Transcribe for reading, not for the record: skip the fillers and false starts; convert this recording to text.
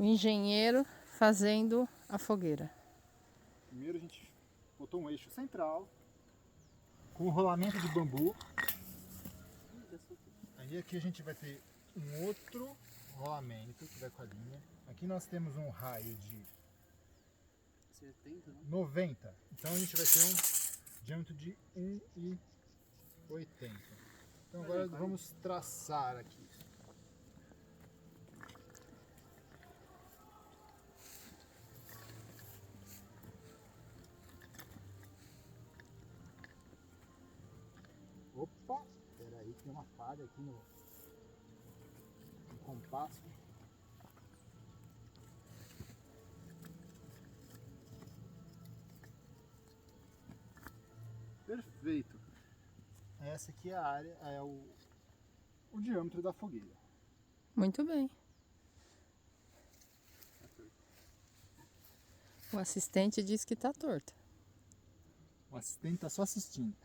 O engenheiro fazendo a fogueira. Primeiro a gente botou um eixo central com rolamento de bambu. Aí aqui a gente vai ter um outro rolamento que vai com a linha. Aqui nós temos um raio de 70, né? 90. Então a gente vai ter um diâmetro de 1,80. Então agora vamos traçar aqui. Opa, espera aí, tem uma falha aqui no compasso. Perfeito. Essa aqui é a área, é o diâmetro da fogueira. Muito bem. O assistente diz que tá torto. O assistente está só assistindo.